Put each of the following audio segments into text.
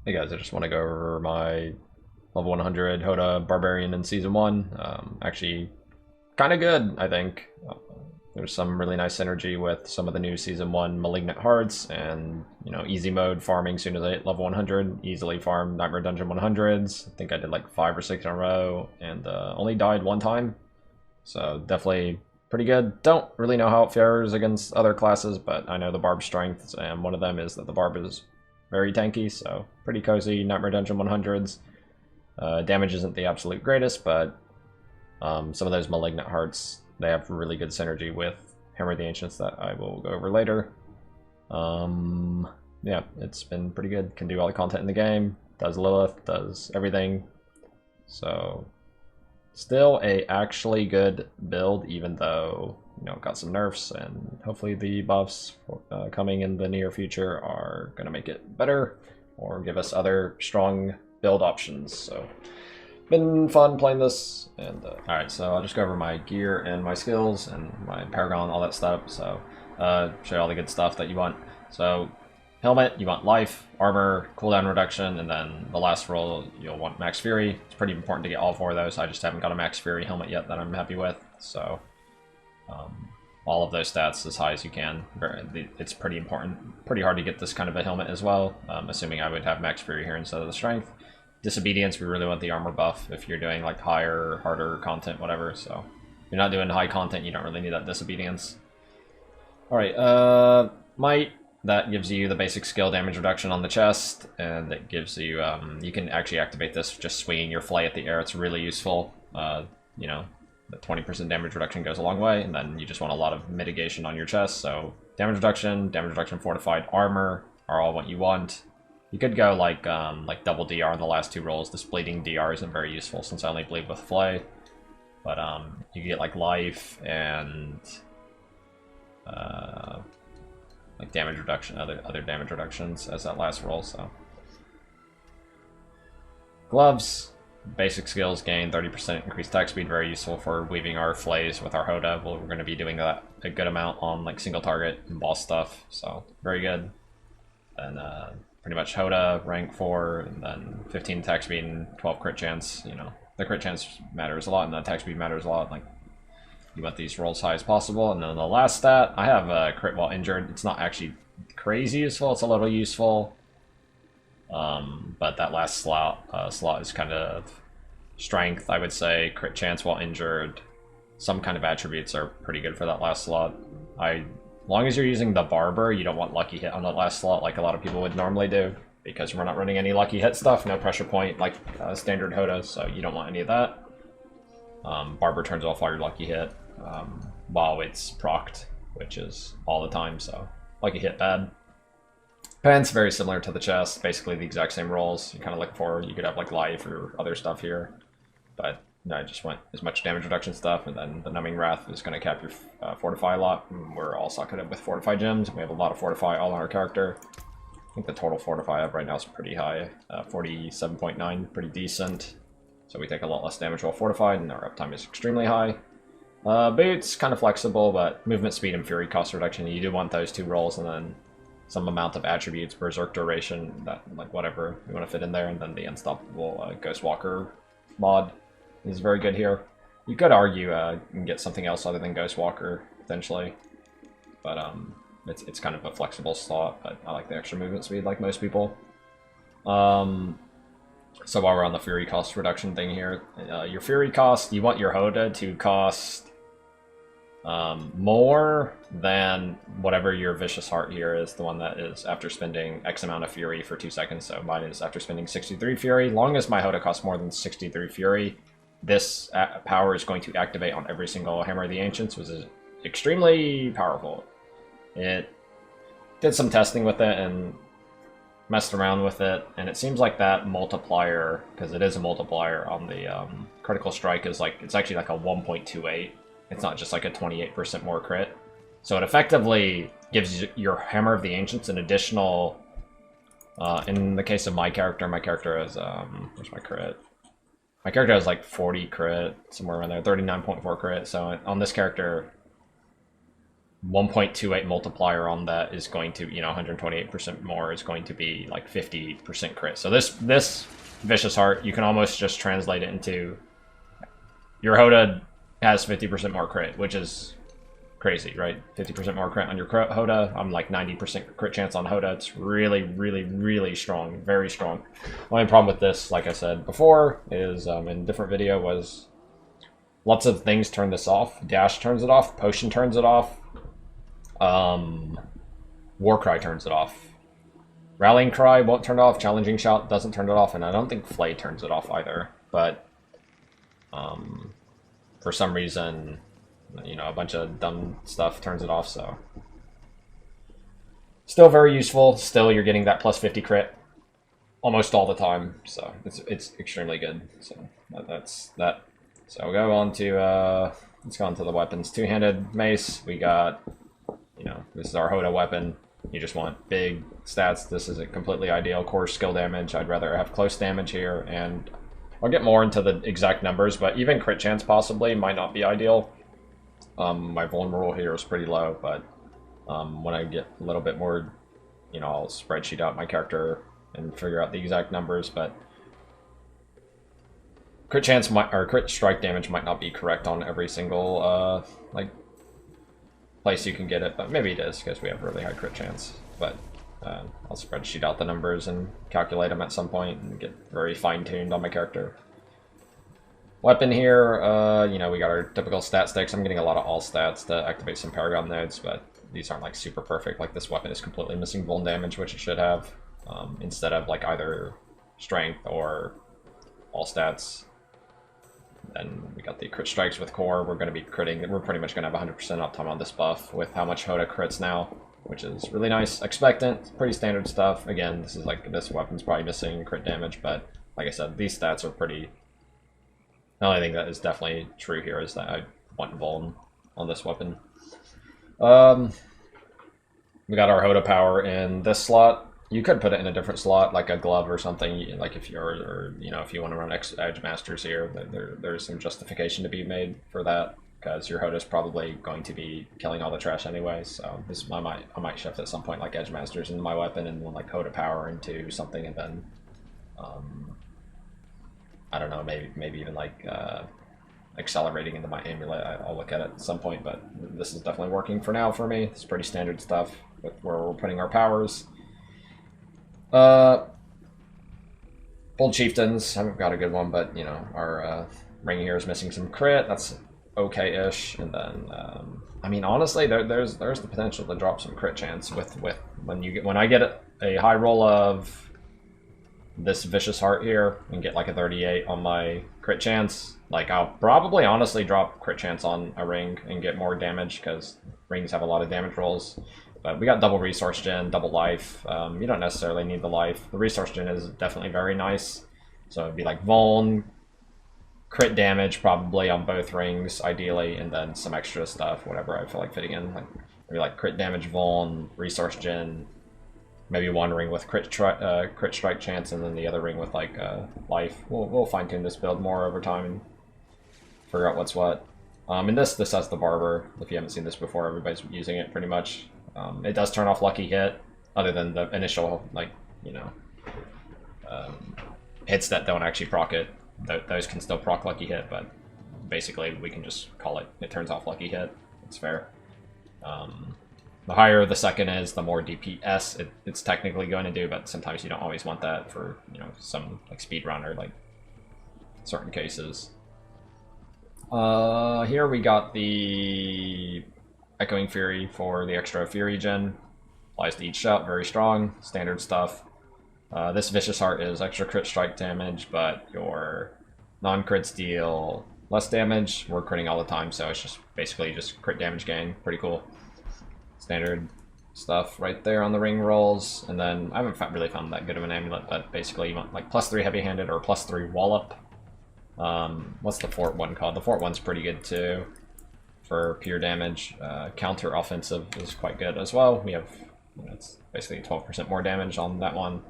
Hey guys, I just want to go over my level 100 HoTA Barbarian in Season 1. Actually, kind of good, I think. There's some really nice synergy with some of the new Season 1 Malignant Hearts and, easy mode farming soon as I hit level 100. Easily farm Nightmare Dungeon 100s. I think I did like 5 or 6 in a row and only died one time. So definitely pretty good. Don't really know how it fares against other classes, but I know the Barb's strengths, and one of them is that the Barb is very tanky, so pretty cozy. Nightmare Dungeon 100s. Damage isn't the absolute greatest, but some of those Malignant Hearts, they have really good synergy with Hammer of the Ancients that I will go over later. Yeah, it's been pretty good. Can do all the content in the game. Does Lilith, does everything. So still a actually good build, even though got some nerfs, and hopefully the buffs coming in the near future are going to make it better or give us other strong build options. So been fun playing this. And all right, so I'll just go over my gear and my skills and my paragon, all that stuff. So show you all the good stuff that you want. So helmet, you want life, armor, cooldown reduction, and then the last roll you'll want max fury. It's pretty important to get all 4 of those. I just haven't got a max fury helmet yet that I'm happy with. So all of those stats as high as you can. It's pretty important. Pretty hard to get this kind of a helmet as well, assuming I would have max fury here instead of the strength. Disobedience, we really want the armor buff if you're doing like higher, harder content, whatever. So if you're not doing high content, you don't really need that disobedience. Alright, might. That gives you the basic skill damage reduction on the chest, and it gives you, you can actually activate this just swinging your flay at the air. It's really useful. The 20% damage reduction goes a long way, and then you just want a lot of mitigation on your chest. So damage reduction, fortified armor are all what you want. You could go like double DR in the last 2 rolls. This bleeding DR isn't very useful since I only bleed with flay, but you get like life and like damage reduction, other damage reductions as that last roll. So gloves, basic skills gain 30% increased attack speed, very useful for weaving our flays with our HoTA. We're going to be doing that a good amount on like single target and boss stuff, so very good. And pretty much HoTA rank 4, and then 15 attack speed and 12 crit chance. The crit chance matters a lot, and the attack speed matters a lot. Like, you want these rolls high as possible. And then the last stat, I have crit while injured. It's not actually crazy useful. It's a little useful. But that last slot is kind of strength, I would say. Crit chance while injured. Some kind of attributes are pretty good for that last slot. As long as you're using the Barber, you don't want lucky hit on the last slot like a lot of people would normally do, because we're not running any lucky hit stuff, no pressure point like standard HoTA, so you don't want any of that. Barber turns off all your lucky hit while it's procced, which is all the time, so lucky hit bad. Pants, very similar to the chest, basically the exact same rolls. You kind of look for, you could have like life or other stuff here, but no, I just went as much damage reduction stuff, and then the Numbing Wrath is going to cap your Fortify a lot. We're all socketed up with Fortify gems. We have a lot of Fortify all on our character. I think the total Fortify I have right now is pretty high, 47.9, pretty decent. So we take a lot less damage while fortified, and our uptime is extremely high. Boots, kind of flexible, but movement speed and fury cost reduction, you do want those 2 rolls, and then some amount of attributes, berserk duration, that like whatever you want to fit in there, and then the unstoppable Ghost Walker mod is very good here. You could argue you can get something else other than Ghost Walker potentially, but it's kind of a flexible slot. But I like the extra movement speed, like most people. So while we're on the fury cost reduction thing here, your fury cost, you want your HoTA to cost more than whatever your vicious heart here is, the one that is after spending X amount of fury for 2 seconds. So mine is after spending 63 fury. Long as my HoTA costs more than 63 fury, this power is going to activate on every single Hammer of the Ancients, which is extremely powerful. It did some testing with it and messed around with it, and it seems like that multiplier, because it is a multiplier on the critical strike, is like, it's actually like a 1.28. It's not just like a 28% more crit. So it effectively gives your Hammer of the Ancients an additional, in the case of my character has, where's my crit? My character has like 40 crit, somewhere around there, 39.4 crit. So on this character, 1.28 multiplier on that is going to, 128% more is going to be like 50% crit. So this Vicious Heart, you can almost just translate it into your HoTA has 50% more crit, which is crazy, right? 50% more crit on your HoTA. I'm like 90% crit chance on HoTA. It's really, really, really strong. Very strong. Only problem with this, like I said before, is in a different video, was lots of things turn this off. Dash turns it off. Potion turns it off. Warcry turns it off. Rallying Cry won't turn it off. Challenging Shout doesn't turn it off. And I don't think Flay turns it off either. But for some reason, a bunch of dumb stuff turns it off, so. Still very useful. Still, you're getting that plus 50 crit almost all the time, so it's extremely good. So that's that. So we'll go on to, let's go on to the weapons. Two-handed mace, we got, this is our HoTA weapon. You just want big stats. This isn't completely ideal. Core skill damage, I'd rather have close damage here, and I'll get more into the exact numbers, but even crit chance possibly might not be ideal. My vulnerable here is pretty low, but when I get a little bit more, I'll spreadsheet out my character and figure out the exact numbers, but crit chance or crit strike damage might not be correct on every single place you can get it, but maybe it is because we have really high crit chance. But I'll spreadsheet out the numbers and calculate them at some point and get very fine-tuned on my character. Weapon here, we got our typical stat sticks. I'm getting a lot of all stats to activate some paragon nodes, but these aren't like super perfect. Like this weapon is completely missing vuln damage, which it should have, instead of like either strength or all stats. Then we got the crit strikes with core. We're going to be critting. We're pretty much going to have 100% uptime on this buff with how much HoTA crits now, which is really nice. Expectant, pretty standard stuff. Again, this weapon's probably missing crit damage, but like I said, these stats are pretty. The only thing that is definitely true here is that I want vuln on this weapon. We got our HoTA power in this slot. You could put it in a different slot, like a glove or something. Like if you're, if you want to run Edge Masters here, there's some justification to be made for that, because your HoTA is probably going to be killing all the trash anyway. So I might shift at some point like Edge Masters into my weapon and then like HoTA power into something, and then I don't know, maybe even like accelerating into my amulet. I'll look at it at some point, but this is definitely working for now for me. It's pretty standard stuff with where we're putting our powers. Bold Chieftains, I haven't got a good one, but our ring here is missing some crit. That's okay-ish. And then I mean, honestly, there's the potential to drop some crit chance with when I get a high roll of this Vicious Heart here and get like a 38 on my crit chance. Like I'll probably honestly drop crit chance on a ring and get more damage, because rings have a lot of damage rolls. But we got double resource gen, double life. You don't necessarily need the life. The resource gen is definitely very nice. So it'd be like vuln, crit damage probably on both rings, ideally, and then some extra stuff, whatever I feel like fitting in. Like maybe like crit damage, vuln, resource gen, maybe one ring with crit strike chance, and then the other ring with like life. We'll fine tune this build more over time and figure out what's what. And this has the barber. If you haven't seen this before, everybody's using it pretty much. It does turn off lucky hit, other than the initial, hits that don't actually proc it. Those can still proc lucky hit, but basically we can just call it turns off lucky hit. It's fair. The higher the second is, the more DPS it's technically going to do, but sometimes you don't always want that for, some like speedrunner, like certain cases. Here we got the Echoing Fury for the extra Fury gen. Applies to each shot, very strong, standard stuff. This Vicious Heart is extra crit strike damage, but your non-crits deal less damage. We're critting all the time, so it's just basically just crit damage gain. Pretty cool. Standard stuff right there on the ring rolls. And then I haven't really found that good of an amulet, but basically you want like +3 heavy-handed or +3 wallop. What's the fort one called? The fort one's pretty good too for pure damage. Counter offensive is quite good as well. We have, it's basically 12% more damage on that one.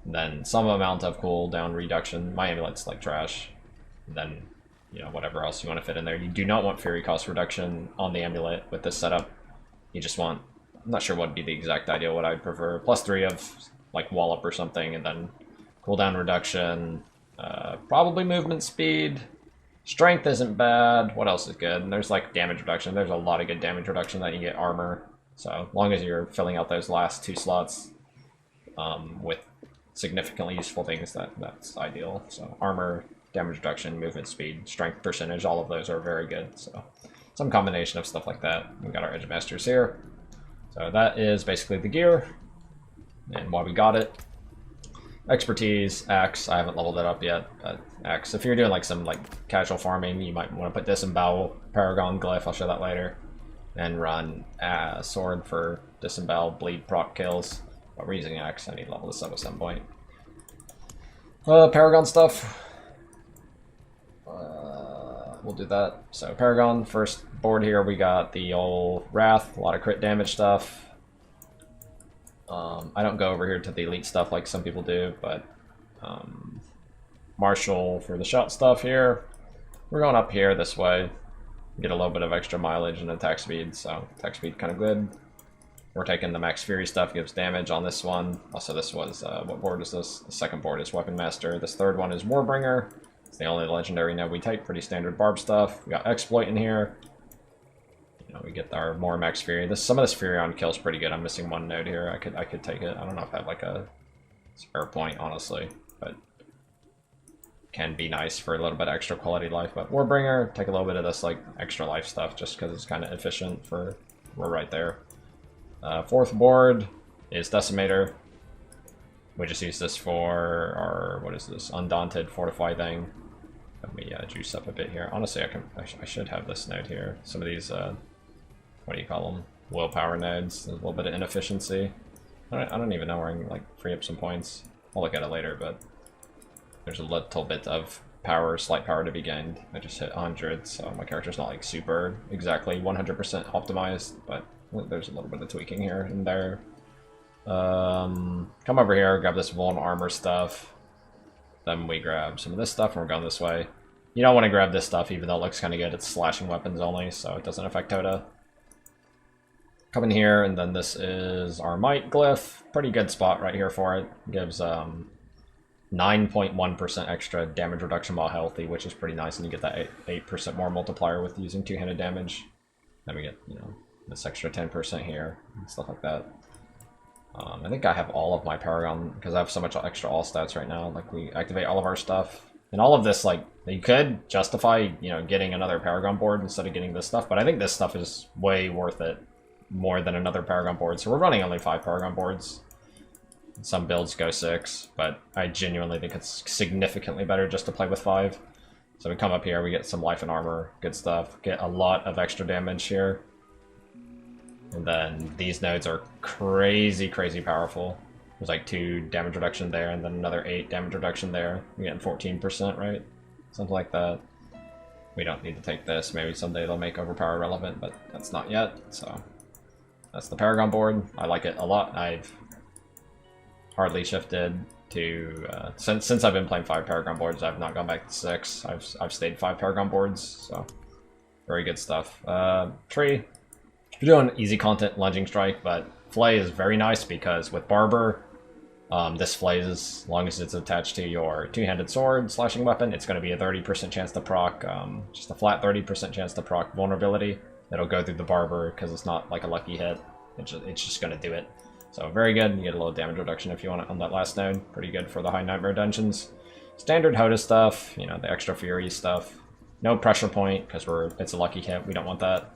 And then some amount of cooldown reduction. My amulet's like trash. And then, whatever else you want to fit in there. You do not want fury cost reduction on the amulet with this setup. You just want, I'm not sure what would be the exact ideal, what I'd prefer. +3 of like wallop or something, and then cooldown reduction, probably movement speed. Strength isn't bad. What else is good? And there's like damage reduction. There's a lot of good damage reduction that you get armor. So as long as you're filling out those last 2 slots with significantly useful things, that's ideal. So armor, damage reduction, movement speed, strength percentage, all of those are very good. So some combination of stuff like that. We've got our Edge Masters here. So that is basically the gear and why we got it. Expertise, Axe, I haven't leveled it up yet, but Axe. If you're doing like some like casual farming, you might want to put Disembowel, Paragon, Glyph, I'll show that later. And run Sword for Disembowel, Bleed, proc kills. But we're using Axe, I need to level this up at some point. Paragon stuff. We'll do that. So Paragon, first board here, we got the old Wrath, a lot of crit damage stuff. I don't go over here to the elite stuff like some people do, but Marshall for the shot stuff here. We're going up here this way, get a little bit of extra mileage and attack speed, so attack speed kind of good. We're taking the Max Fury stuff, gives damage on this one. Also, this was, what board is this? The second board is Weapon Master. This third one is Warbringer. It's the only legendary node we take, pretty standard barb stuff. We got Exploit in here. We get our more Max Fury. Some of this Fury on kill's pretty good. I'm missing one node here. I could take it. I don't know if I have like a spare point, honestly, but can be nice for a little bit of extra quality life. But Warbringer, take a little bit of this like extra life stuff just because it's kind of efficient for, we're right there. Fourth board is Decimator. We just use this for our, what is this, Undaunted Fortify thing. Let me juice up a bit here. Honestly, I should have this node here. Some of these, what do you call them? Willpower nodes. There's a little bit of inefficiency. I don't even know where I can like free up some points. I'll look at it later, but there's a little bit of power, slight power to be gained. I just hit 100, so my character's not like super exactly 100% optimized, but there's a little bit of tweaking here and there. Come over here, grab this Vuln armor stuff. Then we grab some of this stuff and we're going this way. You don't want to grab this stuff even though it looks kind of good. It's slashing weapons only, so it doesn't affect HoTA. Come in here, and then this is our Might Glyph. Pretty good spot right here for it. Gives 9.1% extra damage reduction while healthy, which is pretty nice, and you get that 8% more multiplier with using two-handed damage. Then we get, you know, this extra 10% here, and stuff like that. I think I have all of my Paragon, because I have so much extra all stats right now. Like, we activate all of our stuff. And all of this, like, you could justify, you know, getting another Paragon board instead of getting this stuff, but I think this stuff is way worth it. More than another Paragon board. So we're running only 5 Paragon boards. Some builds go 6, but I genuinely think it's significantly better just to play with 5. So we come up here, we get some life and armor, good stuff. Get a lot of extra damage here. And then these nodes are crazy, crazy powerful. There's like 2 damage reduction there, and then another 8 damage reduction there. We're getting 14%, right? Something like that. We don't need to take this. Maybe someday they'll make Overpower relevant, but that's not yet, so... That's the Paragon board. I like it a lot. I've hardly shifted to since I've been playing 5 Paragon boards. I've not gone back to 6. I've stayed 5 Paragon boards, so very good stuff. Tree. You're doing easy content lunging strike, but Flay is very nice because with Barber, this Flay, as long as it's attached to your two-handed sword slashing weapon, it's going to be a 30% chance to proc, just a flat 30% chance to proc vulnerability. It'll go through the Barber because it's not like a lucky hit. It's just going to do it. So very good. You get a little damage reduction if you want it on that last node. Pretty good for the high nightmare dungeons. Standard HoTA stuff, you know, the extra fury stuff. No pressure point because it's a lucky hit. We don't want that.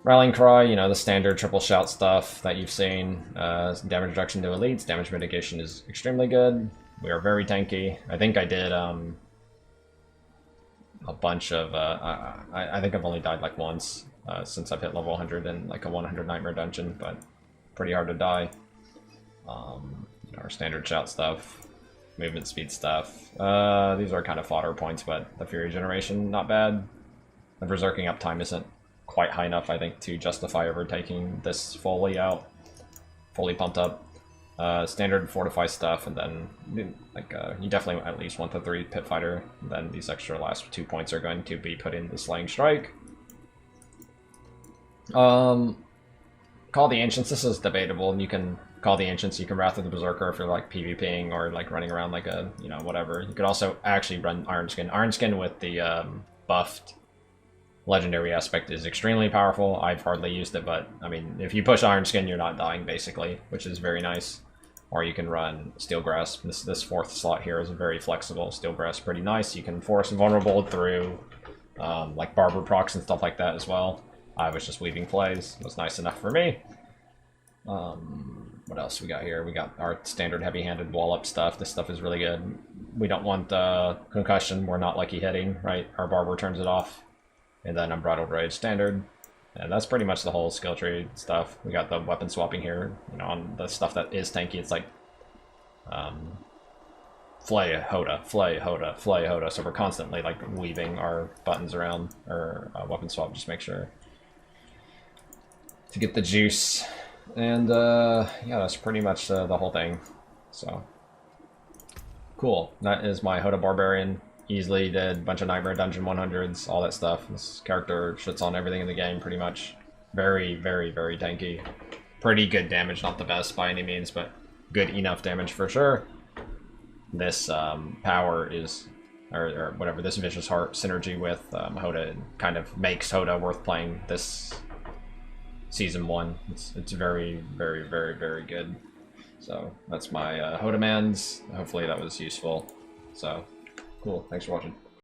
Rallying Cry, you know, the standard triple shout stuff that you've seen. Damage reduction to elites. Damage mitigation is extremely good. We are very tanky. I think I did a bunch of, I think I've only died like once since I've hit level 100 in like a 100 nightmare dungeon, but pretty hard to die. Our standard shout stuff, movement speed stuff. These are kind of fodder points, but the Fury Generation, not bad. The Berserking uptime isn't quite high enough, I think, to justify overtaking this fully pumped up. Standard Fortify stuff, and then like you definitely at least want the 3 Pit Fighter. And then these extra last 2 points are going to be put in the Slaying Strike. Call the Ancients. This is debatable. You can call the Ancients. You can Wrath of the Berserker if you're like PvPing or like running around like a, you know, whatever. You could also actually run Iron Skin. Iron Skin with the buffed legendary aspect is extremely powerful. I've hardly used it, but I mean, if you push Iron Skin, you're not dying basically, which is very nice. Or you can run Steel Grasp. This fourth slot here is very flexible. Steel Grasp, pretty nice. You can force Vulnerable through like Barber procs and stuff like that as well. I was just weaving plays. It was nice enough for me. What else we got here? We got our standard heavy-handed wall-up stuff. This stuff is really good. We don't want concussion. We're not lucky hitting, right? Our Barber turns it off. And then Unbridled Rage standard. And that's pretty much the whole skill tree stuff. We got the weapon swapping here. You know, on the stuff that is tanky, it's like Flay, HoTA, Flay, HoTA, Flay, HoTA. So we're constantly like weaving our buttons around, or weapon swap, just make sure to get the juice. And yeah, that's pretty much the whole thing. So cool. That is my HoTA Barbarian. Easily did a bunch of Nightmare Dungeon 100s, all that stuff. This character shits on everything in the game, pretty much. Very, very, very tanky. Pretty good damage, not the best by any means, but good enough damage for sure. This power is, or whatever, this Vicious Heart synergy with HoTA kind of makes HoTA worth playing this Season 1. It's very, very, very, very good. So that's my HoTA mans. Hopefully that was useful. So cool, thanks for watching.